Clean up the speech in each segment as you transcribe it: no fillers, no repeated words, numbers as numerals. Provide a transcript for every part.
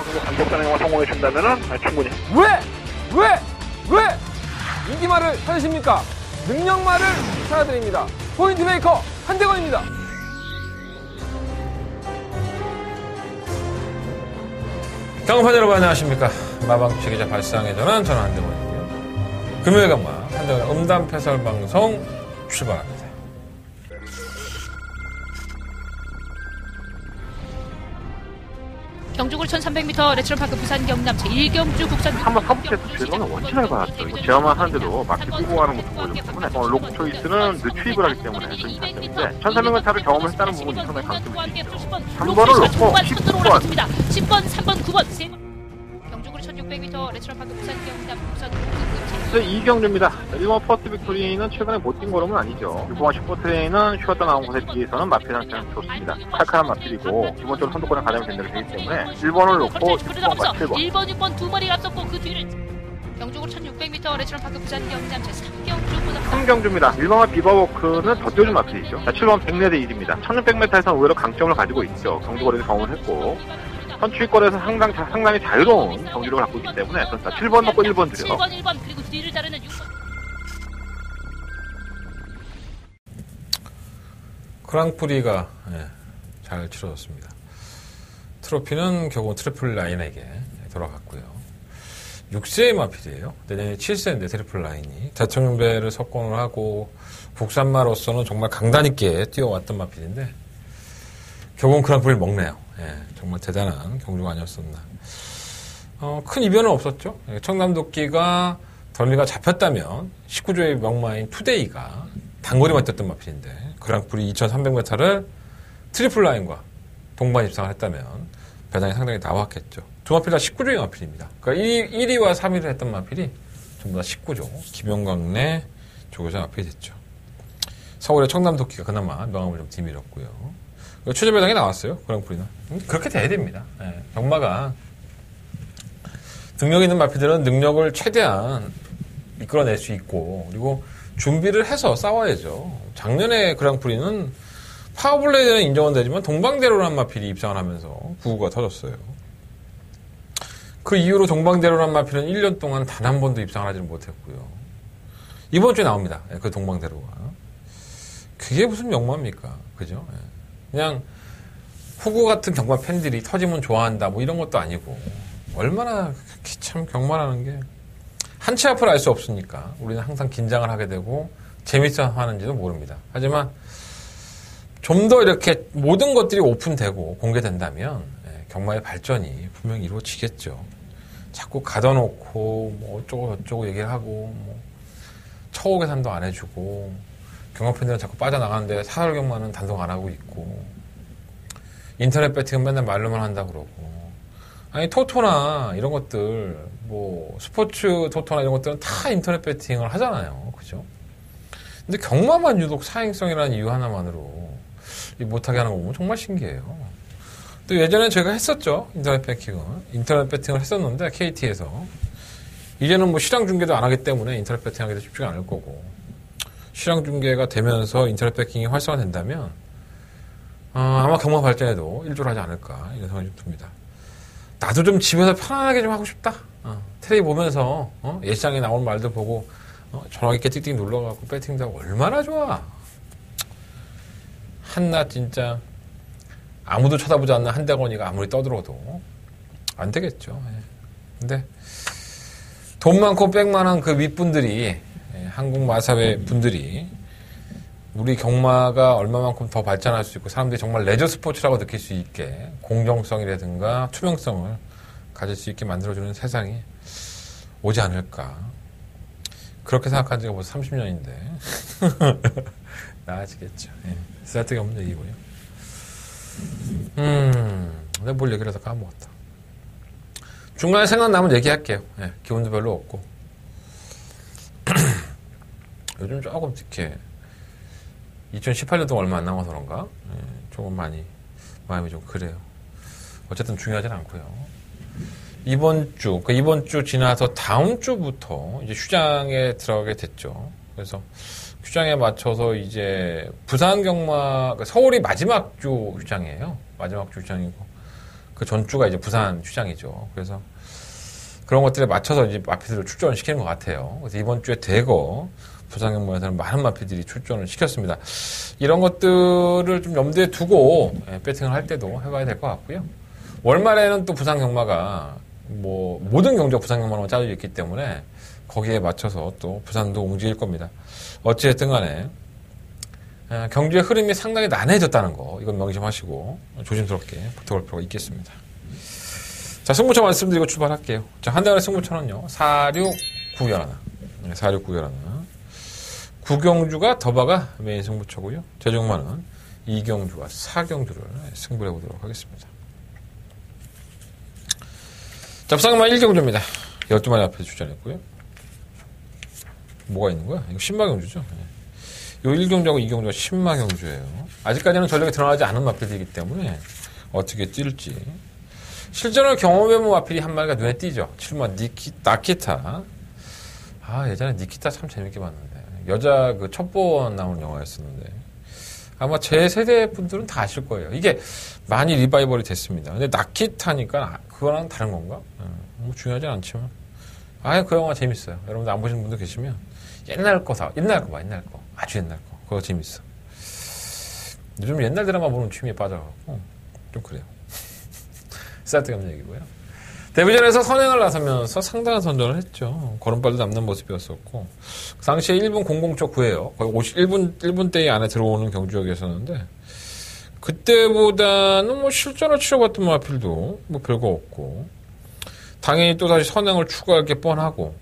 정도 간격 단행만 성공해 준다면은 충분히. 왜 인기말을 찾으십니까? 능력말을 찾아드립니다. 포인트 메이커 한대건입니다. 경험판 여러분 안녕하십니까? 마방추 기자 발상의 전환 저는 한대건이고요. 금요일 강마 한대건의 음담패설 방송 출발합니다. 경주굴 1300m 레츠런파크 부산 경남 제1경주 국산 한번 사부에서 제도는 원치를 받았어요. 제어만 하는데도 막히 끌고 가는 모습 보여줬기 때문에 로크 초이스는 늦추입을 하기 때문에 그런 사실인데 1300m를 경험을 했다는 부분이 상당히 강점이 있죠. 3번을 놓고 10번 10번, 3번, 9번 경주굴 1600m 레츠런파크 부산 경남 국산 이 경주입니다. 1번 퍼스트 빅토리는 최근에 못 뛴 걸음은 아니죠. 6번 슈퍼트레인은 쉬었다 나온 곳에 비해서는 마필 상태는 좋습니다. 칼칼한 마필이고 기본적으로 선두권에 가장 된다고 되기 때문에 1번을 놓고 6번과 7번 1번, 6번 두 마리가 앞섰고 그 뒤를 경주굴 1600m 레츠런파크 부산 경남 제3경주 3경주입니다. 1번과 비버워크는 더 뛰어준 마필이죠. 7번 100레드 1입니다. 1600m에서는 의외로 강점을 가지고 있죠. 경주거리에서 경험을 했고 선취권에서 상당히 자유로운 경주를 갖고 있기 때문에 7번 놓고 1번 드려. 7번 그리고 뒤를 자르는 6번. 그랑프리가 잘 치러졌습니다. 트로피는 결국 트리플 라인에게 돌아갔고요. 6세의 마필이에요. 내년에 7세인데 트리플 라인이 대통령배를 석권을 하고 국산마로서는 정말 강단 있게 뛰어왔던 마필인데 결국은 그랑프리를 먹네요. 정말 대단한 경주가 아니었었나. 큰 이변은 없었죠. 청남도끼가 덜미가 잡혔다면 19조의 명마인 투데이가 단거리만 뛰었던 마필인데 그랑프리 2300m를 트리플 라인과 동반 입상을 했다면 배당이 상당히 나왔겠죠. 두 마필 다 19조의 마필입니다. 그러니까 1위와 3위를 했던 마필이 전부 다 19조. 김영광 내 조교사 마필이 됐죠. 서울의 청남도끼가 그나마 명함을 좀 뒤밀었고요. 최저 배당이 나왔어요. 그랑프리는. 그렇게 돼야 됩니다. 경마가 능력 있는 마필들은 능력을 최대한 이끌어낼 수 있고 그리고 준비를 해서 싸워야죠. 작년에 그랑프리는 파워블레이드는 인정은 되지만 동방대로란 마필이 입상을 하면서 부구가 터졌어요. 그 이후로 동방대로란 마필은 1년 동안 단 한 번도 입상을 하지는 못했고요. 이번 주에 나옵니다. 그 동방대로가. 그게 무슨 명마입니까? 그죠? 그냥 후구 같은 경마 팬들이 터지면 좋아한다 뭐 이런 것도 아니고 얼마나 참 경마라는 게 한치 앞을 알 수 없으니까 우리는 항상 긴장을 하게 되고 재밌어 하는지도 모릅니다. 하지만 좀 더 이렇게 모든 것들이 오픈되고 공개된다면 경마의 발전이 분명히 이루어지겠죠. 자꾸 가둬놓고 뭐 어쩌고 저쩌고 얘기를 하고 뭐 처우 계산도 안 해주고 경마 팬들은 자꾸 빠져나가는데 사설 경마는 단속 안 하고 있고 인터넷 배팅은 맨날 말로만 한다 그러고 아니 토토나 이런 것들 뭐 스포츠 토토나 이런 것들은 다 인터넷 배팅을 하잖아요. 그죠? 근데 경마만 유독 사행성이라는 이유 하나만으로 못하게 하는 거 보면 정말 신기해요. 또 예전에 제가 했었죠. 인터넷 배팅을 했었는데 KT에서 이제는 뭐 시장 중계도 안 하기 때문에 인터넷 배팅하기도 쉽지가 않을 거고 시장 중계가 되면서 인터넷 배팅이 활성화된다면 아마 경마 발전에도 일조를 하지 않을까 이런 생각이 좀 듭니다. 나도 좀 집에서 편안하게 좀 하고 싶다. 텔레비 보면서 예시장에 나오는 말들 보고 전화기 이렇게 띡띡 눌러갖고 배팅도 하고 얼마나 좋아. 한낱 진짜 아무도 쳐다보지 않는 한대건이가 아무리 떠들어도 안 되겠죠. 근데 돈 많고 백 많은 그 윗분들이 한국 마사회 분들이 우리 경마가 얼마만큼 더 발전할 수 있고 사람들이 정말 레저 스포츠라고 느낄 수 있게 공정성이라든가 투명성을 가질 수 있게 만들어주는 세상이 오지 않을까. 그렇게 생각한 지가 벌써 30년인데 나아지겠죠. 쓸데가 없는 얘기고요. 내가 뭘 얘기를 해서 까먹었다. 중간에 생각나면 얘기할게요. 기분도 별로 없고 요즘 조금 이렇게 2018년도 얼마 안 남아서 그런가? 조금 많이 마음이 좀 그래요. 어쨌든 중요하진 않고요. 이번 주 지나서 다음 주부터 이제 휴장에 들어가게 됐죠. 그래서 휴장에 맞춰서 이제 부산 경마, 서울이 마지막 주 휴장이에요. 마지막 주 휴장이고. 그 전주가 이제 부산 휴장이죠. 그래서 그런 것들에 맞춰서 이제 마피들을 출전을 시키는 것 같아요. 그래서 이번 주에 대거 부산 경마에서는 많은 마피들이 출전을 시켰습니다. 이런 것들을 좀 염두에 두고 배팅을 할 때도 해봐야 될 것 같고요. 월말에는 또 부산 경마가 뭐 모든 경주가 부산 경마로 짜여져 있기 때문에 거기에 맞춰서 또 부산도 움직일 겁니다. 어찌됐든 간에 경주의 흐름이 상당히 난해졌다는 거 이건 명심하시고 조심스럽게 붙어볼 필요가 있겠습니다. 자, 승부처 말씀드리고 출발할게요. 자, 한 달의 승부처는요 46911 46911 구경주가 더바가 메인 승부처고요. 최종마는 이경주와 사경주를 승부해 보도록 하겠습니다. 자, 부상마 1경주입니다. 12마리 앞에 출전했고요. 뭐가 있는 거야? 이거 신마경주죠. 요 1경주하고 2경주가 신마경주예요. 아직까지는 전력이 드러나지 않은 마필이기 때문에 어떻게 뛸지. 실전을 경험해본 마필이 한 마리가 눈에 띄죠. 7마 나키타. 아, 예전에 니키타 참 재밌게 봤는데. 여자 그 첩보원 나오는 영화였었는데. 아마 제 세대 분들은 다 아실 거예요. 이게 많이 리바이벌이 됐습니다. 근데 나키타니까 그거랑 다른 건가? 뭐 중요하진 않지만. 그 영화 재밌어요. 여러분들 안 보시는 분들 계시면 옛날 거 아주 옛날 거. 그거 재밌어. 요즘 옛날 드라마 보는 취미에 빠져가지고 좀 그래요. 쓸데없는 얘기고요. 데뷔전에서 선행을 나서면서 상당한 선전을 했죠. 걸음발도 남는 모습이었었고 그 당시에 1분 00초 9예요. 거의 1분대에 안에 들어오는 경주역이었었는데 그때보다는 뭐 실전을 치러봤던 마필도 뭐 별거 없고 당연히 또다시 선행을 추가할 게 뻔하고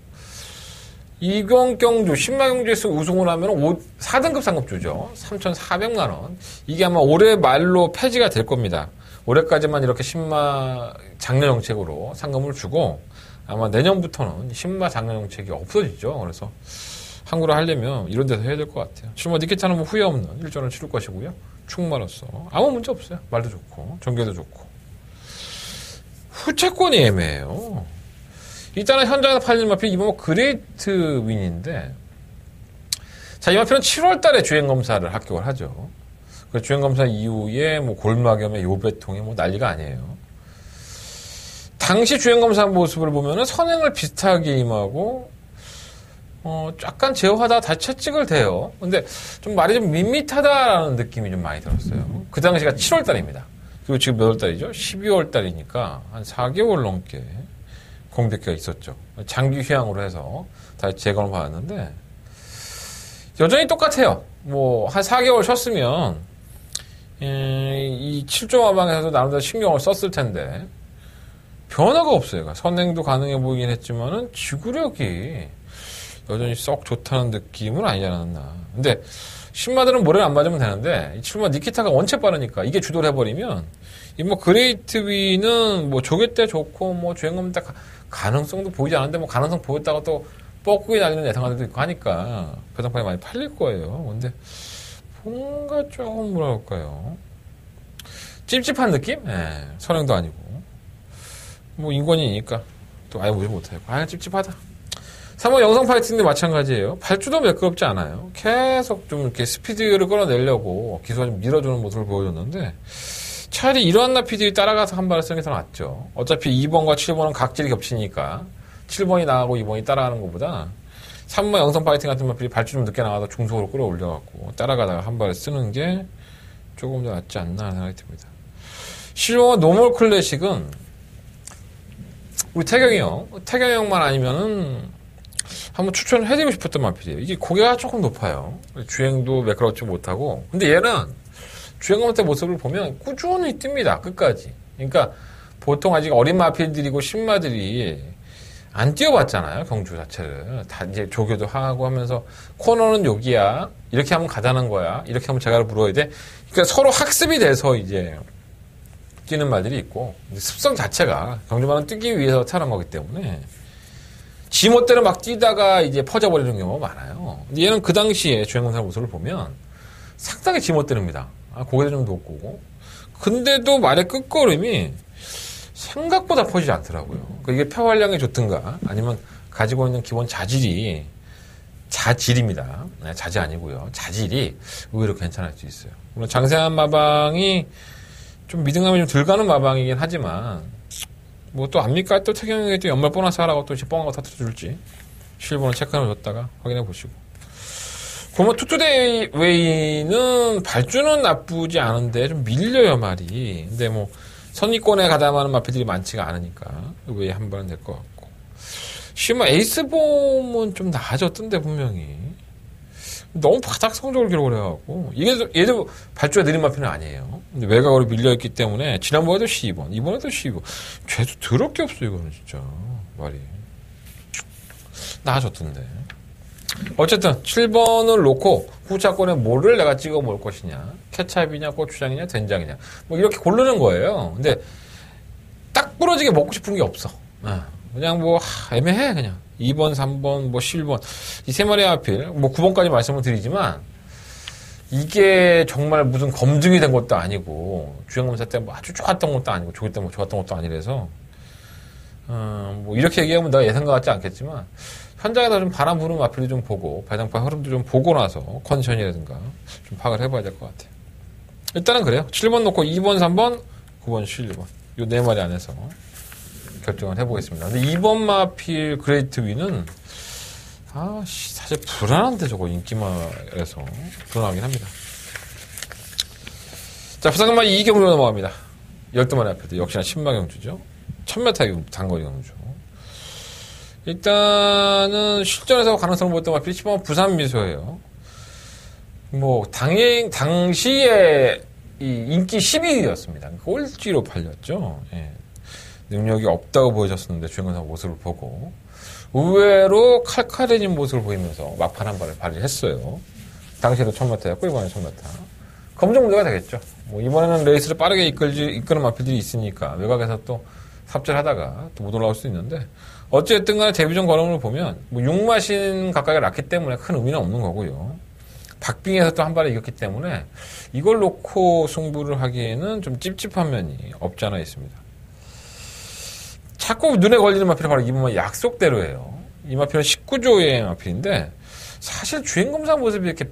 이경경주, 신마경주에서 우승을 하면 4등급 상급주죠. 3,400만원. 이게 아마 올해 말로 폐지가 될 겁니다. 올해까지만 이렇게 신마 장려 정책으로 상금을 주고 아마 내년부터는 신마 장려 정책이 없어지죠. 그래서 항구를 하려면 이런 데서 해야 될 것 같아요. 실마 니키타는 뭐 후회 없는 일전을 치를 것이고요. 충마로서 아무 문제 없어요. 말도 좋고 전개도 좋고 후차권이 애매해요. 일단은 현장에서 팔리는 마필 이번 그레이트 윈인데 자, 이 마필은 7월 달에 주행검사를 합격을 하죠. 그 주행검사 이후에 뭐 골막염에 요배통에 뭐 난리가 아니에요. 당시 주행검사 모습을 보면은 선행을 비슷하게 임하고 약간 제어하다가 다시 채찍을 대요. 근데 좀 말이 좀 밋밋하다라는 느낌이 좀 많이 들었어요. 그 당시가 7월 달입니다. 그리고 지금 몇 월 달이죠? 12월 달이니까 한 4개월 넘게 공백기가 있었죠. 장기 휴양으로 해서 다시 재검을 받았는데 여전히 똑같아요. 뭐 한 4개월 쉬었으면 이 7조 마방에서도 나름대로 신경을 썼을 텐데 변화가 없어요. 선행도 가능해 보이긴 했지만은 지구력이 여전히 썩 좋다는 느낌은 아니지 않았나. 근데 신마들은 모래를 안 맞으면 되는데 이 7마 니키타가 원체 빠르니까 이게 주도를 해버리면 이 뭐 그레이트 위는 뭐 조개 때 좋고 뭐 주행검 때 가능성도 보이지 않는데 뭐 가능성 보였다가 또 뻐꾸기 날리는 예상가들도 있고 하니까 배당판이 많이 팔릴 거예요. 근데 뭔가 조금 뭐랄까요. 찝찝한 느낌? 선행도 아니고. 뭐 인권이니까 또 아예 보지 못하고. 찝찝하다. 3번 영상 파이팅도 마찬가지예요. 발주도 매끄럽지 않아요. 계속 좀 이렇게 스피드를 끌어내려고 기수가 좀 밀어주는 모습을 보여줬는데 차라리 이러한 나피들이 따라가서 한 발을 쓰는 게 더 낫죠. 어차피 2번과 7번은 각질이 겹치니까 7번이 나가고 2번이 따라가는 것보다 3번 영상 파이팅 같은 마필이 발주 좀 늦게 나가서 중속으로 끌어올려갖고 따라가다가 한 발을 쓰는 게 조금 더 낫지 않나 하는 생각이 듭니다. 실버 노멀 클래식은 우리 태경이 형만 아니면은 한번 추천을 해드리고 싶었던 마필이에요. 이게 고개가 조금 높아요. 주행도 매끄럽지 못하고. 근데 얘는 주행검 때 모습을 보면 꾸준히 뜹니다. 끝까지. 그러니까 보통 아직 어린 마필들이고 신마들이 안 뛰어봤잖아요. 경주 자체를. 다 이제 조교도 하고 하면서 코너는 여기야. 이렇게 하면 가다는 거야. 이렇게 하면 제가 물어야 돼. 그러니까 서로 학습이 돼서 이제 뛰는 말들이 있고 습성 자체가 경주만은 뛰기 위해서 태어난 거기 때문에 지멋대로 막 뛰다가 이제 퍼져버리는 경우가 많아요. 근데 얘는 그 당시에 주행검사 모습을 보면 상당히 지멋대로입니다. 고개도 좀 높고. 근데도 말의 끝걸음이 생각보다 퍼지지 않더라고요. 그러니까 이게 폐활량이 좋든가 아니면 가지고 있는 기본 자질입니다. 네, 자지 아니고요. 자질이 의외로 괜찮을 수 있어요. 물론 장세한 마방이 좀 미등감이 좀 덜 가는 마방이긴 하지만, 뭐 또 압니까? 또 태경에게 또 연말 보너스 하라고 또 이제 뻥한 거 터뜨려줄지. 11번을 체크하면 줬다가 확인해 보시고. 그러면 투투데이 웨이는 발주는 나쁘지 않은데 좀 밀려요, 말이. 근데 뭐 선위권에 가담하는 마피들이 많지가 않으니까 웨이 한 번은 될 것 같고. 시마 에이스봄은 좀 나아졌던데 분명히. 너무 바닥 성적을 기록을 해갖고 얘도 발주가 느린 마피는 아니에요. 근데 외곽으로 밀려있기 때문에 지난번에도 12번, 이번에도 12번. 죄도 더럽게 없어 이거는 진짜 말이. 나아졌던데. 어쨌든 7번을 놓고 후차권에 뭐를 내가 찍어 먹을 것이냐, 케찹이냐 고추장이냐 된장이냐 뭐 이렇게 고르는 거예요. 근데 딱 부러지게 먹고 싶은 게 없어. 그냥 뭐 애매해. 그냥 2번 3번 뭐 11번 이 세 마리 하필 뭐 9번까지 말씀을 드리지만 이게 정말 무슨 검증이 된 것도 아니고 주행검사 때 뭐 아주 좋았던 것도 아니고 조기 때 뭐 좋았던 것도 아니라서 뭐 이렇게 얘기하면 내가 예상과 같지 않겠지만 현장에서 좀 바람 부는 마필도 좀 보고 배당파 흐름도 좀 보고 나서 컨디션이라든가 좀 파악을 해봐야 될 것 같아요. 일단은 그래요. 7번 놓고 2번 3번 9번 11번 요 네 마리 안에서 결정을 해보겠습니다. 근데 2번 마필 그레이트 위는 사실 불안한데 저거 인기마에서 불안하긴 합니다. 자, 부산간마 2경주로 넘어갑니다. 12마리 앞에도 역시나 10마 경주죠. 1000m 단거리 경주. 일단은 실전에서 가능성을 보였던 마필이 10번 부산 미소예요. 뭐 당시에 이 인기 10위였습니다. 꼴찌로 팔렸죠. 예. 능력이 없다고 보여졌었는데 주행검사 모습을 보고 의외로 칼칼해진 모습을 보이면서 막판 한 발을 발휘했어요. 당시에도 1000m였고 이번에 1000m. 검증 문제가 되겠죠. 뭐 이번에는 레이스를 빠르게 이끄는 마필들이 있으니까 외곽에서 또 삽질하다가 또 못 올라올 수 있는데 어쨌든 간에 데뷔전 걸음을 보면 뭐 6마신 가까이 났기 때문에 큰 의미는 없는 거고요. 박빙에서 또 한 발을 이겼기 때문에 이걸 놓고 승부를 하기에는 좀 찝찝한 면이 없지 않아 있습니다. 자꾸 눈에 걸리는 마필은 바로 이번만 약속대로예요. 이 마필은 19조의 마필인데 사실 주행검사 모습이 이렇게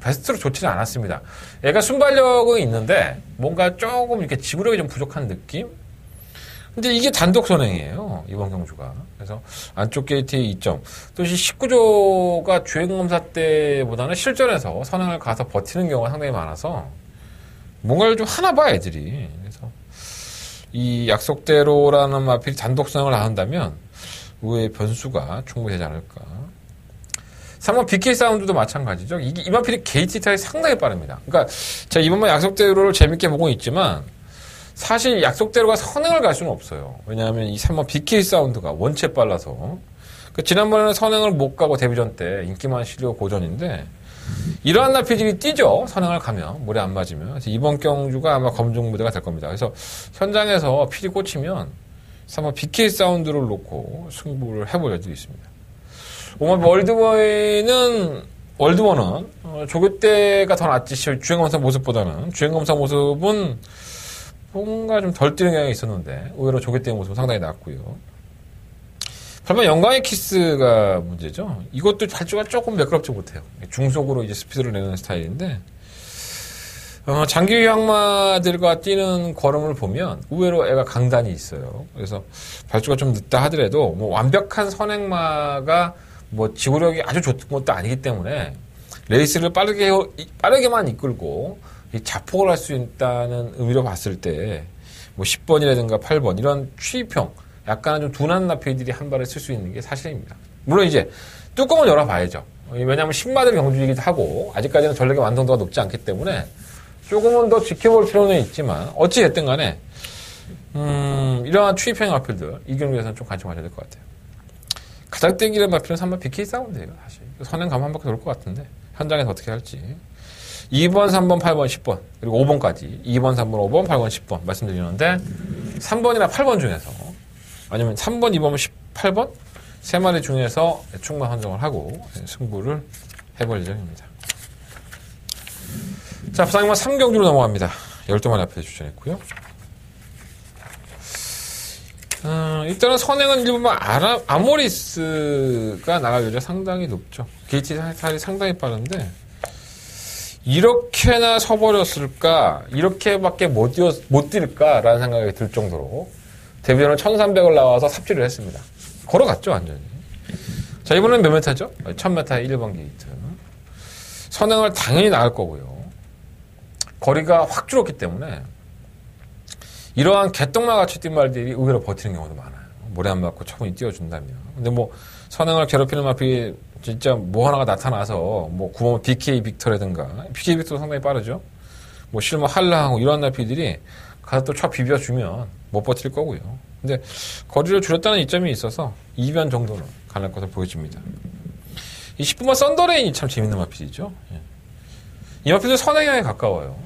베스트로 좋지는 않았습니다. 얘가 순발력은 있는데 뭔가 조금 이렇게 지구력이 좀 부족한 느낌? 근데 이게 단독 선행이에요. 이번 경주가. 그래서 안쪽 게이트의 2점. 또 이 19조가 주행검사 때보다는 실전에서 선행을 가서 버티는 경우가 상당히 많아서 뭔가를 좀 하나 봐 애들이. 그래서 이 약속대로라는 마필이 단독 선행을 한다면 의외의 변수가 충분히 되지 않을까. 3번 BK 사운드도 마찬가지죠. 이 마필이 게이트 타입이 상당히 빠릅니다. 그러니까 제가 이번만 약속대로를 재밌게 보고 있지만 사실 약속대로가 선행을 갈 수는 없어요. 왜냐하면 이 3번 BK 사운드가 원체 빨라서. 지난번에는 선행을 못 가고 데뷔전 때 인기만 실력 고전인데 이러한 나피들이 뛰죠. 선행을 가면 물에 안 맞으면. 그래서 이번 경주가 아마 검증 무대가 될 겁니다. 그래서 현장에서 필이 꽂히면 3번 BK 사운드를 놓고 승부를 해볼 여지도 있습니다. 5번 월드원은 조교대가 더 낫지 주행검사 모습보다는 주행검사 모습은 뭔가 좀 덜 뛰는 경향이 있었는데 의외로 조개대의 모습은 상당히 낫고요. 8번 영광의 키스가 문제죠. 이것도 발주가 조금 매끄럽지 못해요. 중속으로 이제 스피드를 내는 스타일인데 장기 유향마들과 뛰는 걸음을 보면 의외로 애가 강단이 있어요. 그래서 발주가 좀 늦다 하더라도 뭐 완벽한 선행마가 뭐 지구력이 아주 좋은 것도 아니기 때문에 레이스를 빠르게만 이끌고 자폭을 할 수 있다는 의미로 봤을 때, 뭐 10번이라든가 8번, 이런 취입형, 약간은 좀 둔한 나피들이 한 발을 쓸 수 있는 게 사실입니다. 물론 이제 뚜껑을 열어봐야죠. 왜냐하면 10마들 경주이기도 하고, 아직까지는 전력의 완성도가 높지 않기 때문에 조금은 더 지켜볼 필요는 있지만, 어찌됐든 간에, 이러한 취입형 마필들, 이 경주에서는 좀 관심 가져야 될 것 같아요. 가장 땡기는 마필은 3번 BK 사운드예요, 사실. 선행 가면 한 바퀴 돌 것 같은데, 현장에서 어떻게 할지. 2번, 3번, 8번, 10번, 그리고 5번까지 2번, 3번, 5번, 8번, 10번 말씀드리는데 3번이나 8번 중에서 아니면 3번, 2번, 18번 세 마리 중에서 충만 선정을 하고 승부를 해볼 예정입니다. 자, 부산경마 3경주로 넘어갑니다. 12마리 앞에 추천했고요. 일단은 선행은 1번만 아모리스가 나갈 여지가 상당히 높죠. 게이트 살이 상당히 빠른데 이렇게나 서버렸을까? 이렇게밖에 못 뛸까라는 생각이 들 정도로 데뷔전은 1300을 나와서 삽질을 했습니다. 걸어갔죠, 완전히. 자, 이번엔 몇 메타죠? 1000m의 1번 게이트. 선행을 당연히 나갈 거고요. 거리가 확 줄었기 때문에 이러한 개똥마 같이 뛴 말들이 의외로 버티는 경우도 많아요. 모래 안 맞고 처분이 띄워준다면. 근데 뭐 선행을 괴롭히는 마필이 진짜 뭐 하나가 나타나서 뭐 구멍 BK 빅터라든가 BK 빅터 상당히 빠르죠. 뭐 실버 한라하고 이런 마필들이 가서 또 쳐 비벼주면 못 버틸 거고요. 근데 거리를 줄였다는 이점이 있어서 2변 정도는 가능할 것으로 보여집니다. 이 10분만 썬더레인이 참 재밌는 마필이죠. 이 마필도 선행형에 가까워요.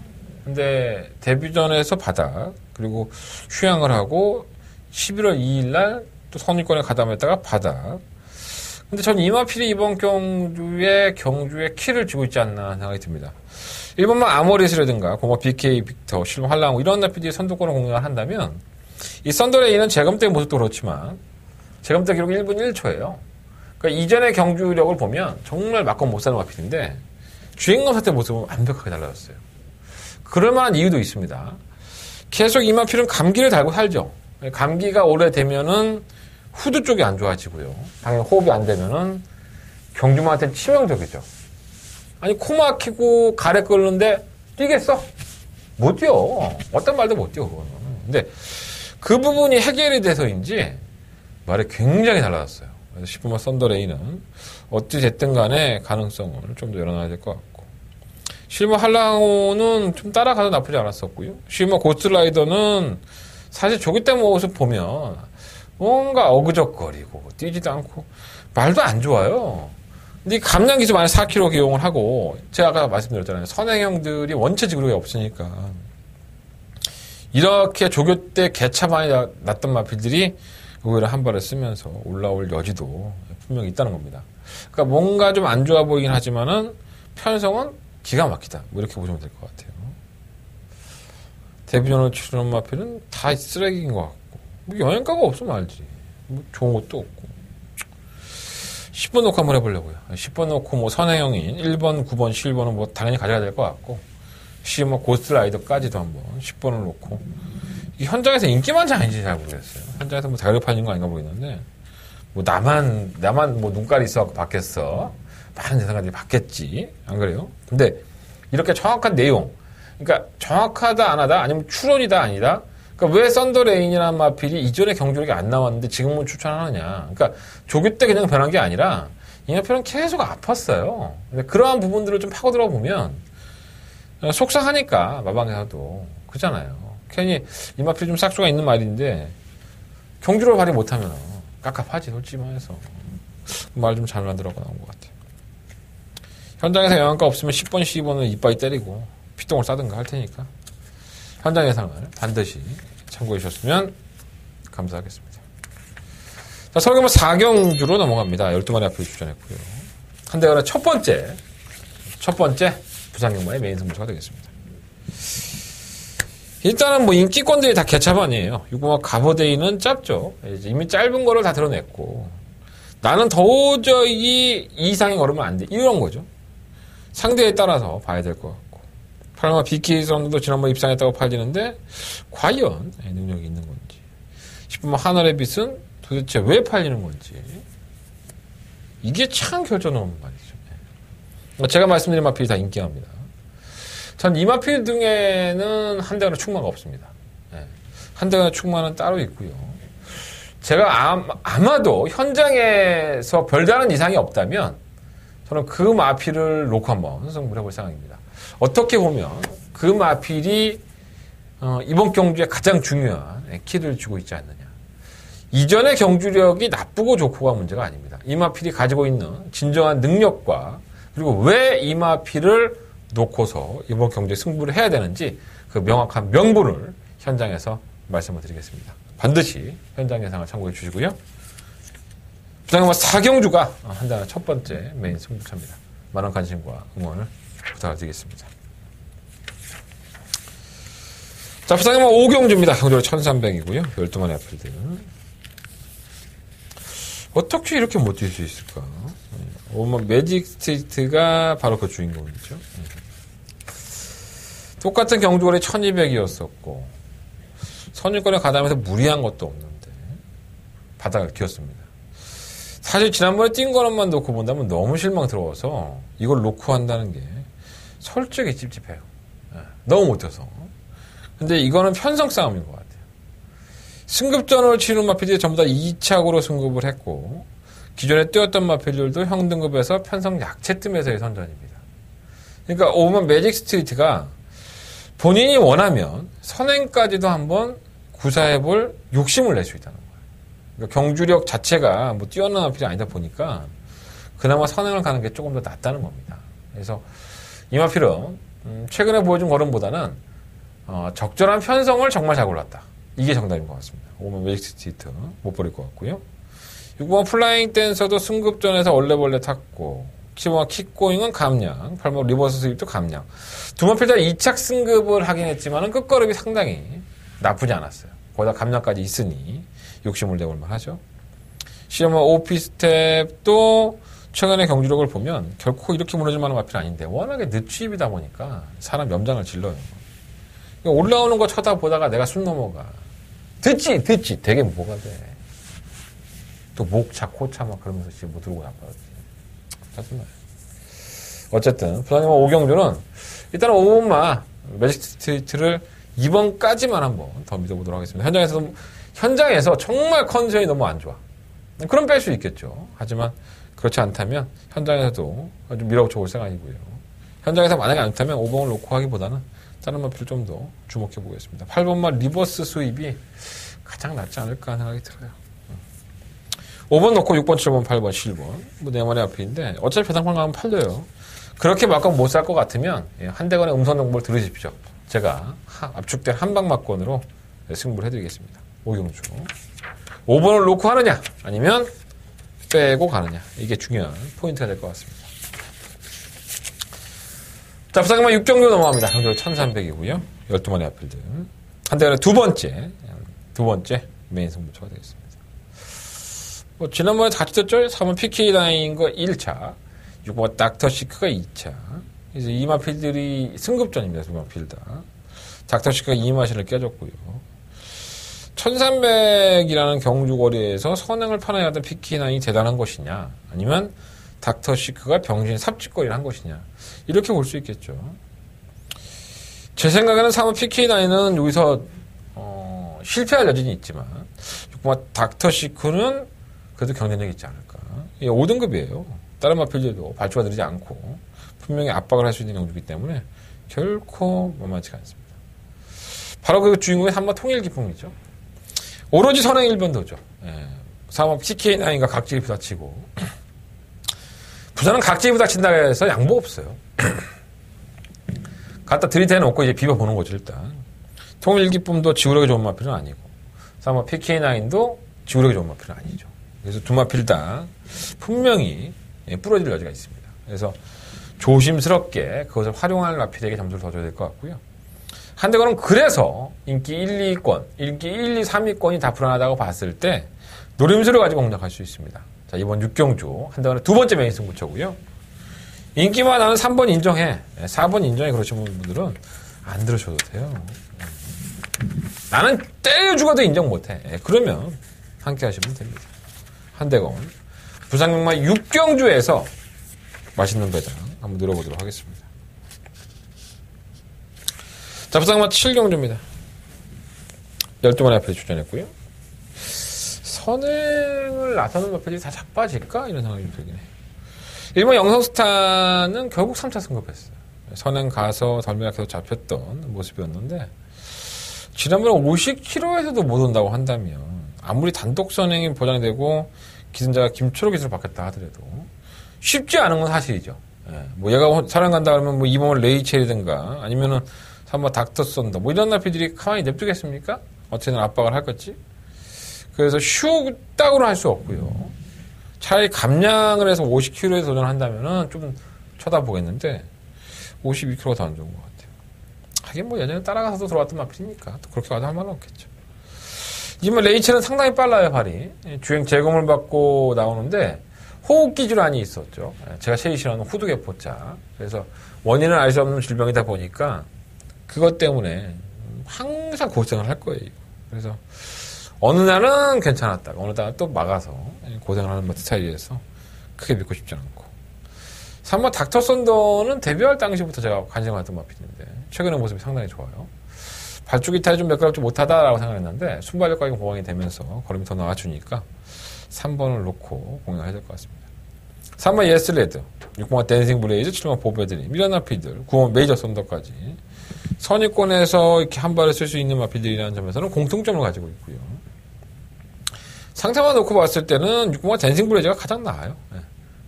근데 데뷔전에서 바닥 그리고 휴양을 하고 11월 2일 날 또 선입권에 가담했다가 바닥. 근데 전 이 마필이 이번 경주에 키를 쥐고 있지 않나 생각이 듭니다. 일본만 아모리스라든가 고마 BK 빅터, 실버 한라하고 이런 마필들이 선두권을 공략을 한다면 이 썬더레인은 재검 때 모습도 그렇지만 재검 때 기록이 1분 1초예요. 그러니까 이전의 경주력을 보면 정말 맞건 못 사는 마필인데 주행검 사태 모습은 완벽하게 달라졌어요. 그럴 만한 이유도 있습니다. 계속 이 마필은 감기를 달고 살죠. 감기가 오래되면은 후두 쪽이 안 좋아지고요. 당연히 호흡이 안 되면은 경주마한테는 치명적이죠. 아니 코 막히고 가래 끓는데 뛰겠어? 못 뛰어. 어떤 말도 못 뛰어 그거는. 근데 그 부분이 해결이 돼서인지 말이 굉장히 달라졌어요. 그래서 10분만 썬더레이는 어찌 됐든 간에 가능성을 좀 더 열어놔야 될 것 같고 실버 한라호는 좀 따라가도 나쁘지 않았었고요. 실버 고스트라이더는 사실 조기 때 모습 보면 뭔가 어그적거리고 뛰지도 않고 말도 안 좋아요. 근데 이 감량 기술 만약 4kg 기용을 하고 제가 아까 말씀드렸잖아요. 선행형들이 원체 지구력이 없으니까 이렇게 조교 때 개차 많이 났던 마필들이 오히려 한 발을 쓰면서 올라올 여지도 분명히 있다는 겁니다. 그러니까 뭔가 좀 안 좋아 보이긴 하지만은 편성은 기가 막히다. 뭐 이렇게 보시면 될 것 같아요. 데뷔전을 치르는 마필은 다 쓰레기인 것 같고 뭐 영양가가 없으면 알지. 뭐 좋은 것도 없고 10번 놓고 한번 해보려고요. 10번 놓고 뭐 선행형인 1번, 9번, 11번은 뭐 당연히 가져야 될 것 같고 뭐 고스트라이더까지도 한번 10번을 놓고 이 현장에서 인기만지 아닌지 잘 모르겠어요. 현장에서 뭐 다급한 거 아닌가 모르겠는데 뭐 나만 뭐 눈깔이 있어갖고 받겠어. 많은 예상가들이 받겠지. 안 그래요? 근데 이렇게 정확한 내용 그러니까 정확하다 안 하다 아니면 추론이다 아니다 그러니까 왜 썬더레인이라는 마필이 이전에 경주력이 안 나왔는데 지금은 추천하느냐 그러니까 조교 때 그냥 변한 게 아니라 이 마필은 계속 아팠어요. 근데 그러한 부분들을 좀 파고들어 보면 속상하니까 마방에서도 그렇잖아요. 괜히 이 마필 좀 싹수가 있는 말인데 경주를 발휘 못하면 깝깝하지 솔직히 말해서 말 좀 잘 만들어가 나온 것 같아요. 현장에서 영양가 없으면 10번, 12번은 이빨이 때리고 피똥을 싸든가 할 테니까 현장 예상을 반드시 참고해 주셨으면 감사하겠습니다. 자, 서울경마 4경주로 넘어갑니다. 12마리 앞에 출전했고요. 한대간의 첫 번째 부산경마의 메인 승부처가 되겠습니다. 일단은 뭐 인기권들이 다 개차반이에요. 6번마 가보데이는 짧죠. 이미 짧은 거를 다 드러냈고 나는 도저히 이상이 걸으면 안 돼. 이런 거죠. 상대에 따라서 봐야 될 것 같고 8마 BK 선수도 지난번 입상했다고 팔리는데 과연 능력이 있는 건지 10번마 하늘의 빛은 도대체 왜 팔리는 건지 이게 참 결정하는 말이죠. 제가 말씀드린 마필이 다 인기합니다. 전 이 마필 등에는 한대간의 축마가 없습니다. 한대간의 축마는 따로 있고요. 제가 아마도 현장에서 별다른 이상이 없다면 저는 그 마필을 놓고 한번 승부를 해볼 생각입니다. 어떻게 보면 그 마필이 이번 경주에 가장 중요한 키를 쥐고 있지 않느냐. 이전의 경주력이 나쁘고 좋고가 문제가 아닙니다. 이 마필이 가지고 있는 진정한 능력과 그리고 왜 이 마필을 놓고서 이번 경주에 승부를 해야 되는지 그 명확한 명분을 현장에서 말씀을 드리겠습니다. 반드시 현장 예상을 참고해 주시고요. 부산경마 4경주가 한달 첫 번째 메인 승부처입니다. 많은 관심과 응원을 부탁을 드리겠습니다. 자, 부산경마 5경주입니다. 경주력 1300이고요. 12마리 앞필드는 어떻게 이렇게 못 뛸 수 있을까? 매직 스트리트가 바로 그 주인공이죠. 똑같은 경주거리 1200이었었고 선유권에 가담해서 무리한 것도 없는데 바닥을 기었습니다. 사실 지난번에 뛴 거만 놓고 본다면 너무 실망스러워서 이걸 놓고 한다는 게 솔직히 찝찝해요. 너무 못 뛰어서. 근데 이거는 편성 싸움인 것 같아요. 승급전을 치는 마필들이 전부 다 2착으로 승급을 했고 기존에 뛰었던 마필들도 형 등급에서 편성 약체뜸에서의 선전입니다. 그러니까 5번 매직 스트리트가 본인이 원하면 선행까지도 한번 구사해볼 욕심을 낼 수 있다는 거예요. 그러니까 경주력 자체가 뭐 뛰어난 마필이 아니다 보니까 그나마 선행을 가는 게 조금 더 낫다는 겁니다. 그래서 이 마필은 최근에 보여준 걸음보다는 적절한 편성을 정말 잘 골랐다. 이게 정답인 것 같습니다. 5번 매직 스트리트 못 버릴 것 같고요. 6번 플라잉 댄서도 승급전에서 얼레벌레 탔고 7번 킥고잉은 감량, 8번 리버스 스윕도 감량. 두 마필 다 2착 승급을 하긴 했지만 끝걸음이 상당히 나쁘지 않았어요. 거기다 감량까지 있으니 욕심을 내볼만 하죠. 10번 오피스텝도 최근의 경주력을 보면 결코 이렇게 무너질 만한 마필 아닌데 워낙에 늦추입이다 보니까 사람 염장을 질러요. 그러니까 올라오는 거 쳐다보다가 내가 숨 넘어가. 듣지 되게 뭐가 돼. 또 목차 코차 막 그러면서 지금 못 들고 나빠졌지. 짜증나요. 어쨌든 부산님 5경주는 일단은 5번마 매직 스트리트를 2번까지만 한번 더 믿어보도록 하겠습니다. 현장에서 정말 컨디션이 너무 안 좋아. 그럼 뺄 수 있겠죠. 하지만 그렇지 않다면 현장에서도 좀 밀어붙여 볼 생각이고요. 현장에서 만약에 안 좋다면 5번을 놓고 하기보다는 다른 마필을 좀 더 주목해 보겠습니다. 8번마 리버스 수입이 가장 낫지 않을까 하는 생각이 들어요. 5번 놓고 6번, 7번, 8번, 7번. 뭐 네 마리 앞인데 어차피 배당판 가면 팔려요. 그렇게 막건 못 살 것 같으면 한대건의 음성 정보를 들으십시오. 제가 압축된 한방막권으로 승부를 해드리겠습니다. 5경주. 5번을 놓고 하느냐 아니면 빼고 가느냐. 이게 중요한 포인트가 될 것 같습니다. 자, 부상만 6경주 넘어갑니다. 경주 1300이고요. 12마리 앞필드. 한대건의 두 번째 메인 승부처가 되겠습니다. 뭐 지난번에 같이 떴죠? 3번 PK9과 1차, 6번 닥터시크가 2차. 그래서 이 마필들이 승급전입니다. 두 마필 다. 닥터시크가 2마신을 깨졌고요. 1300이라는 경주거리에서 선행을 편하게 하던 PK9이 대단한 것이냐, 아니면 닥터시크가 병신 삽질거리를 한 것이냐, 이렇게 볼 수 있겠죠. 제 생각에는 3번 PK9은 여기서 실패할 여진이 있지만 6번 닥터시크는 그래도 경쟁력이 있지 않을까. 이게 5등급이에요. 다른 마필들도 발주가 느리지 않고 분명히 압박을 할 수 있는 경주이기 때문에 결코 만만치가 않습니다. 바로 그 주인공이 3번 통일기풍이죠. 오로지 선행 1번도죠. 3번 PK9과 각질이 부닥치고 부산은 각질이 부닥친다고 해서 양보 없어요. 갖다 들이대놓고 이제 비벼보는 거죠. 일단 통일기쁨도 지구력이 좋은 마필은 아니고 3번 PK9도 지구력이 좋은 마필은 아니죠. 그래서 두 마필 다 분명히 부러질 여지가 있습니다. 그래서 조심스럽게 그것을 활용할 마필에게 점수를 더 줘야 될 것 같고요. 한대건은 그래서 인기 1, 2권, 인기 1, 2, 3위권이 다 불안하다고 봤을 때 노림수를 가지고 공략할 수 있습니다. 자, 이번 6경주 한대건의 두 번째 메인 승부처고요. 인기만 나는 3번 인정해. 4번 인정해. 그러시는 분들은 안 들으셔도 돼요. 나는 때려 죽어도 인정 못해. 그러면 함께 하시면 됩니다. 한대건 부상역마 6경주에서 맛있는 배당 한번 늘어보도록 하겠습니다. 자, 부상역마 7경주입니다. 12마리 앞에 출전했고요. 선행을 나서는 마필이 다 자빠질까? 이런 생각이 좀 들긴 해요. 일본 영성스타는 결국 3차 승급했어요. 선행 가서 덜미가 계속 잡혔던 모습이었는데 지난번에 50km에서도 못 온다고 한다면 아무리 단독 선행이 보장이 되고 기승자가 김초로 기술을 받겠다 하더라도 쉽지 않은 건 사실이죠. 뭐 얘가 선행 간다 그러면 뭐 2번을 레이첼이든가 아니면은 3번 닥터 썬더 뭐 이런 나피들이 가만히 냅두겠습니까? 어떻게든 압박을 할 거지. 그래서 슈딱으로 할 수 없고요. 차라리 감량을 해서 50km에 도전한다면은 좀 쳐다보겠는데 52km가 더 안 좋은 것 같아요. 하긴 뭐 예전에 따라가서도 들어왔던 마필이니까 또 그렇게 와도 할 말은 없겠죠. 이번 레이첼은 상당히 빨라요, 발이. 주행 재검을 받고 나오는데 호흡기 질환이 있었죠. 제가 제일 싫어하는 후두개포자. 그래서 원인을 알 수 없는 질병이다 보니까 그것 때문에 항상 고생을 할 거예요. 그래서 어느 날은 괜찮았다가 어느 날은 또 막아서 고생을 하는 스타일이라서 크게 믿고 싶지 않고. 3번 닥터 썬더는 데뷔할 당시부터 제가 관심을 갖던 마필인데 최근의 모습이 상당히 좋아요. 발주 기타에 좀 몇 가지 좀 못하다라고 생각했는데 순발력까지 보강이 되면서 걸음이 더 나와주니까 3번을 놓고 공략해야 될 것 같습니다. 3번 예스레드, 6번 댄싱 브레이즈, 7번 보베드리, 미란 마필들, 9번 메이저 썬더까지 선입권에서 이렇게 한 발을 쓸 수 있는 마필들이라는 점에서는 공통점을 가지고 있고요. 상태만 놓고 봤을 때는 6번 댄싱 브레이즈가 가장 나아요. 네.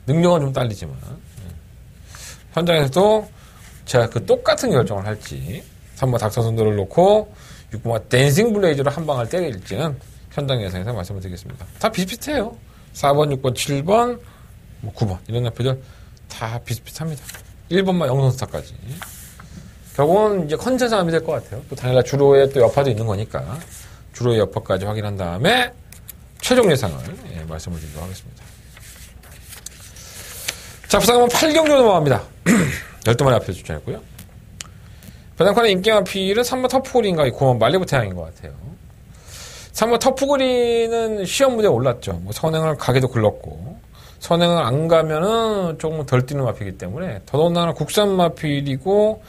능력은 좀 딸리지만 현장에서도 제가 그 똑같은 결정을 할지 3번 닥터 썬더를 놓고 6번 댄싱 블레이즈로 한 방을 때릴지는 현장 예상에서 말씀을 드리겠습니다. 다 비슷비슷해요. 4번, 6번, 7번, 9번 이런 나필들 다 비슷비슷합니다. 1번만 영선스타까지. 결국은 이제 컨텐츠 싸움이 될 것 같아요. 또 당연히 주로의 또 여파도 있는 거니까 주로의 여파까지 확인한 다음에 최종 예상을 말씀을 드리도록 하겠습니다. 자, 부상하면 8경주 넘어갑니다. 12마리 앞에서 추천했고요. 배당판의 인기 마필은 3번 터프그린과 9번 말리부 태양인 것 같아요. 3번 터프그린은 시험 무대에 올랐죠. 뭐 선행을 가기도 글렀고, 선행을 안 가면은 조금 덜 뛰는 마필이기 때문에, 더더군다나 국산 마필이고,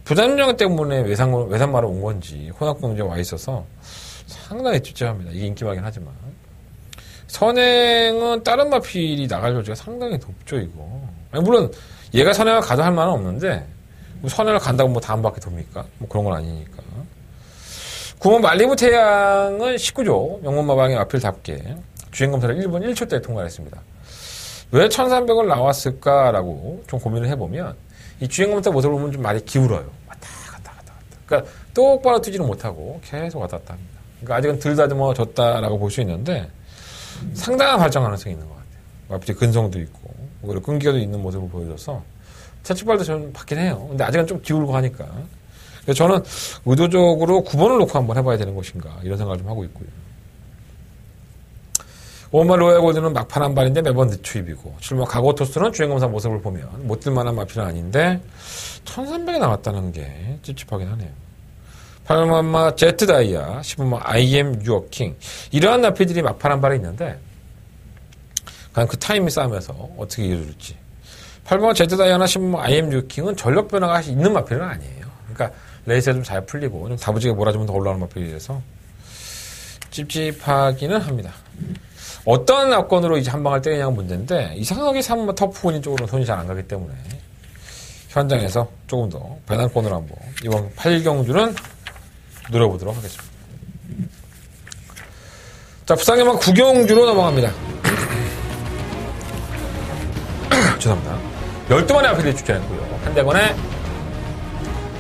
부담력 때문에 외산마로 온 건지, 혼합공주에 와 있어서 상당히 찝찝합니다. 이게 인기마긴 하지만. 선행은 다른 마필이 나갈 여지가 상당히 높죠, 이거. 아니, 물론, 얘가 선행을 가도 할 말은 없는데, 선행을 간다고 뭐 다음 바퀴 돕니까? 뭐 그런 건 아니니까. 9번 말리부 태양은 19조, 영문마방의 마필답게 주행검사를 1번 1초 때 통과했습니다. 왜 1300을 나왔을까라고 좀 고민을 해보면, 이 주행검사 모습을 보면 좀 많이 기울어요. 왔다 갔다. 그러니까 똑바로 뛰지는 못하고 계속 왔다 갔다 합니다. 그러니까 아직은 덜 다듬어졌다라고 볼 수 있는데, 상당한 발전 가능성이 있는 것 같아요. 마필이 근성도 있고, 오히려 끈기도 있는 모습을 보여줘서, 채찍발도 저는 받긴 해요. 근데 아직은 좀 기울고 하니까. 그래서 저는 의도적으로 9번을 놓고 한번 해봐야 되는 것인가, 이런 생각을 좀 하고 있고요. 5번 로얄 골드는 막판 한 발인데 매번 늦추입이고, 7번 가고토스는 주행검사 모습을 보면 못 뛸만한 마필은 아닌데, 1300에 나왔다는 게 찝찝하긴 하네요. 8번 제트 다이아, 10번 IM 유어킹. 이러한 나필들이 막판 한 발이 있는데, 과연 그 타이밍 싸움에서 어떻게 이루어질지. 8번 제트 다이아나 10번 IM 유어킹은 전력 변화가 있는 마필은 아니에요. 그러니까 레이스에 좀 잘 풀리고, 좀 다부지게 몰아주면 더 올라오는 마필이라서 찝찝하기는 합니다. 어떤 압권으로 이제 한 방을 때리냐가 문제인데, 이상하게 3번 터프군인 쪽으로는 손이 잘 안 가기 때문에, 현장에서 조금 더 배낭권으로 한번, 이번 8경주는 노려보도록 하겠습니다. 자, 부상에만 9경주로 넘어갑니다. 죄송합니다. 12마리 앞에 추천했고요. 한대건의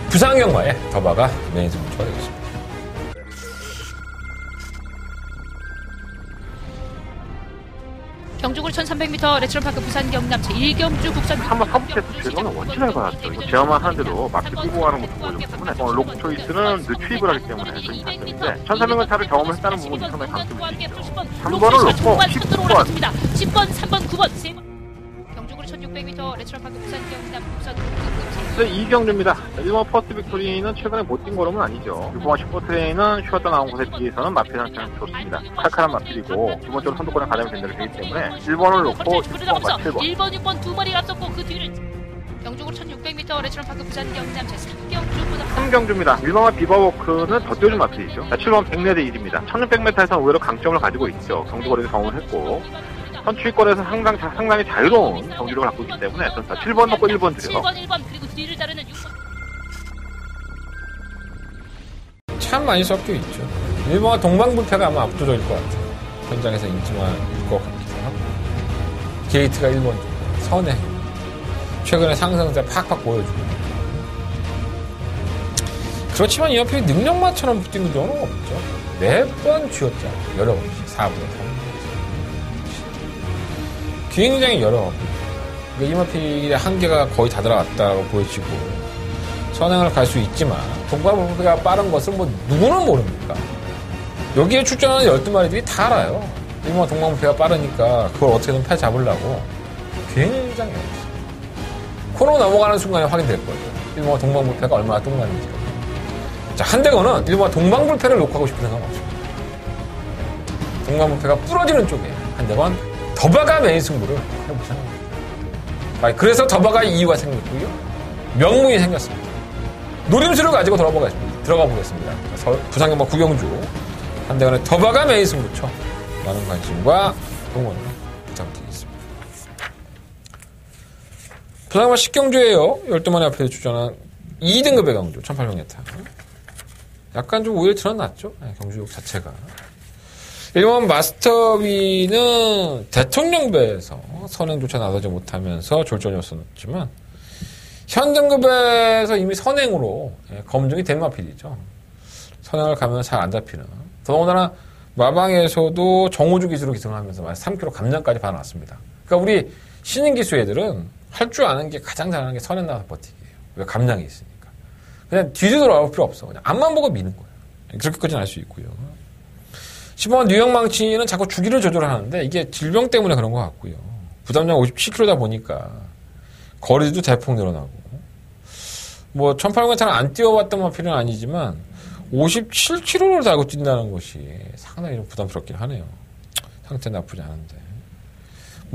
부상경마에 더바가 메인 스포츠가 되겠습니다. 경주골 1300m 레츠런파크 부산 경남 제1경주 국산 한번 서브체스 질문은 원치를 받았죠. 이거 제어만 하는데도 마필 끌고 가는 모습 보여줬기 때문에 록 초이스는 늦추입을 하기 때문에 그렇게 봤는데 1300m를 경험을 했다는 부분이 상당히 강점이 있죠. 3번을 놓고 10번 10번, 3번, 9번, 3번. 경주골 1600m 레츠런파크 부산 경남 부산 네, 이경주입니다. 1번 퍼스트 빅토리는 최근에 못 뛴 걸음은 아니죠. 6번 슈퍼트레인은 쉬었다 나온 곳에 비해서는 마필 상태는 좋습니다. 칼칼한 마필이고 기본적으로 선두권에 가담이 된다고 되기 때문에 1번을 놓고 6번과 7번 1번, 6번 두 마리가 앞섰고 그 뒤를 경주골 1600m 레츠런파크 부산 경남 제3경주 3경주입니다. 1번과 비버워크는 더 뛰어준 마필이죠. 7번 100레드 1입니다. 1600m에서는 오히려 강점을 가지고 있죠. 경주거리에서 경험을 했고 선취권에서 상당히 자유로운 경주를 갖고 있기 때문에 저는 7번 놓고 1번 드려. 7번 그리고 뒤를 따르는 6번. 참 많이 섞여 있죠. 1번과 동방불패가 아마 압도적일 것 같아요. 현장에서 인기만일 것 같기도 하고. 게이트가 1번 중 선행. 최근에 상승세 팍팍 보여주고. 그렇지만 이 앞에 능력마처럼 붙는 경우는 없죠. 매번 쥐었죠. 여러 번씩 4분에 굉장히 여러. 그러니까 이마필의 한계가 거의 다 들어갔다고 보여지고 선행을 갈 수 있지만 동방불패가 빠른 것을 뭐 누구는 모릅니까? 여기에 출전하는 12마리들이 다 알아요. 일본 동방불패가 빠르니까 그걸 어떻게든 패 잡으려고 굉장히 어렵습니다. 코너 넘어가는 순간에 확인될 거예요. 일본 동방불패가 얼마나 똥났는지. 자, 한대건은 일본과 동방불패를 놓고 하고 싶은 생각은 없습니다. 동방불패가 부러지는 쪽에 한대건 더바가 메인 승부를 해볼 생각입니다. 그래서 더바가 이유가 생겼고요. 명분이 생겼습니다. 노림수를 가지고 들어가 보겠습니다. 부산경마 구경주 한대건의 더바가 메인 승부처 많은 관심과 응원을 부탁드리겠습니다. 부산경마 10경주예요. 12마리 앞에 주전한 2등급의 경주 1800m. 약간 좀 우위를 드러났죠. 경주력 자체가. 일본 마스터비는 대통령배에서 선행조차 나서지 못하면서 졸전이었었지만 현등급에서 이미 선행으로 검증이 된 마필이죠. 선행을 가면 잘 안 잡히는. 더군다나 마방에서도 정우주 기수로 기승하면서 3kg 감량까지 받아놨습니다. 그러니까 우리 신인 기수 애들은 할 줄 아는 게 가장 잘하는 게 선행 나가서 버티기예요. 왜 감량이 있으니까. 그냥 뒤로 돌아올 필요 없어. 그냥 앞만 보고 미는 거예요. 그렇게까지는 알 수 있고요. 10번 뉴욕망치는 자꾸 주기를 조절하는데 이게 질병 때문에 그런 것 같고요. 부담량 57kg다 보니까 거리도 대폭 늘어나고 1800m는 안 뛰어봤던 마필은 아니지만 57kg를 달고 뛴다는 것이 상당히 좀 부담스럽긴 하네요. 상태 나쁘지 않은데.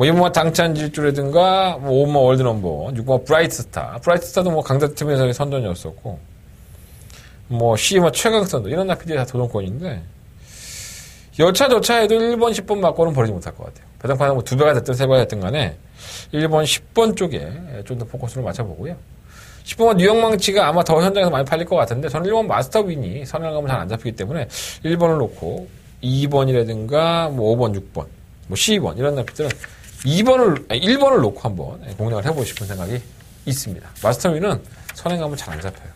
이번 당찬질주라든가 5번 월드넘버 6번 브라이트스타. 브라이트스타도 강대팀에서의 선전이었었고 최강선도 이런 나필이 다 도전권인데 여차저차해도 1번, 10번 맞고는 버리지 못할 것 같아요. 배당판은 2배가 됐든 3배가 됐든 간에 1번, 10번 쪽에 좀 더 포커스를 맞춰보고요. 10번은 뉴욕망치가 아마 더 현장에서 많이 팔릴 것 같은데 저는 1번 마스터윈이 선행을 가면 잘 안 잡히기 때문에 1번을 놓고 2번이라든가 5번, 6번, 12번 이런 나필들은 1번을 놓고 한번 공략을 해보고 싶은 생각이 있습니다. 마스터윈은 선행 가면 잘 안 잡혀요.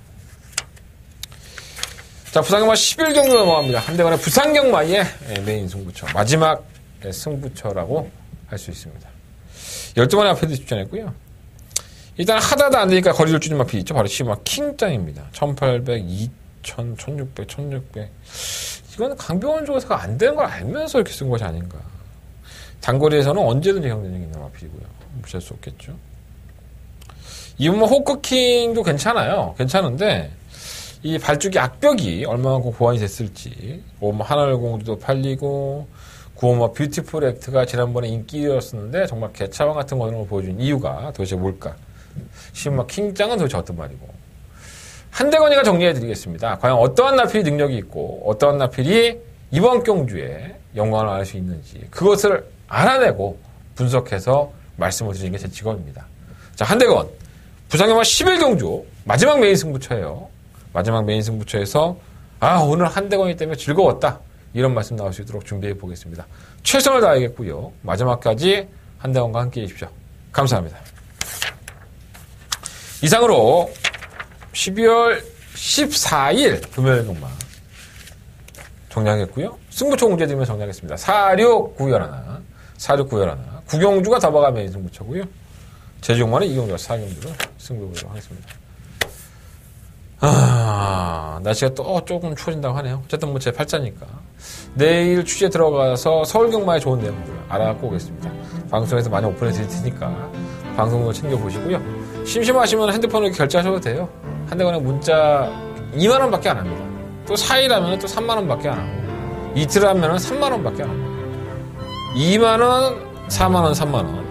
자, 부산경마 11경주 넘어갑니다. 한대건의 부산경마의 메인 승부처. 마지막 승부처라고 할 수 있습니다. 12마리 앞에도 집전했고요. 일단 하다도 안 되니까 거리를 줄인 마필 있죠. 바로 시마 킹짱입니다. 1800, 2000, 1600, 1600. 이건 강병원 쪽에서가 안 되는 걸 알면서 이렇게 쓴 것이 아닌가. 단거리에서는 언제든지 경쟁력이 있는 마필이고요. 무시할 수 없겠죠. 이번 호크킹도 괜찮아요. 괜찮은데 이 발주기 악벽이 얼마만큼 보완이 됐을지. 하늘공주도 팔리고 9호마 뷰티풀 액트가 지난번에 인기였었는데 정말 개차방 같은 거를 보여준 이유가 도대체 뭘까? 시마 킹짱은 도대체 어떤 말이고. 한대건이가 정리해드리겠습니다. 과연 어떠한 나필이 능력이 있고 어떠한 나필이 이번 경주에 영광을 알 수 있는지 그것을 알아내고 분석해서 말씀을 드리는 게 제 직업입니다. 자, 한대건 부산경마 11경주 마지막 메인 승부처예요. 마지막 메인 승부처에서 오늘 한대건이 때문에 즐거웠다. 이런 말씀 나올 수 있도록 준비해 보겠습니다. 최선을 다하겠고요. 마지막까지 한대건과 함께해 주십시오. 감사합니다. 이상으로 12월 14일 금요일 동마 정리하겠고요. 승부처 공제 드리면 정리하겠습니다. 4691 구경주가 더바가 메인 승부처고요. 제주용마는 이경주가 4경주로 승부보도록 하겠습니다. 날씨가 또 조금 추워진다고 하네요. 어쨌든 제 팔자니까. 내일 취재 들어가서 서울경마의 좋은 내용들 알아갖고 오겠습니다. 방송에서 많이 오픈해 드릴 테니까 방송을 챙겨보시고요. 심심하시면 핸드폰으로 결제하셔도 돼요. 한대건에 문자 2만원 밖에 안 합니다. 또 4일 하면 또 3만원 밖에 안 하고 이틀 하면 3만원 밖에 안 합니다. 2만원, 4만원, 3만원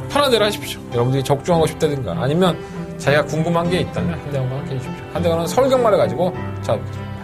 편한 대로 하십시오. 여러분들이 적중하고 싶다든가 아니면 자기가 궁금한 게 있다면 한대건과 함께 해주십시오. 한대건은 서울경마를 가지고 찾아뵙겠습니다.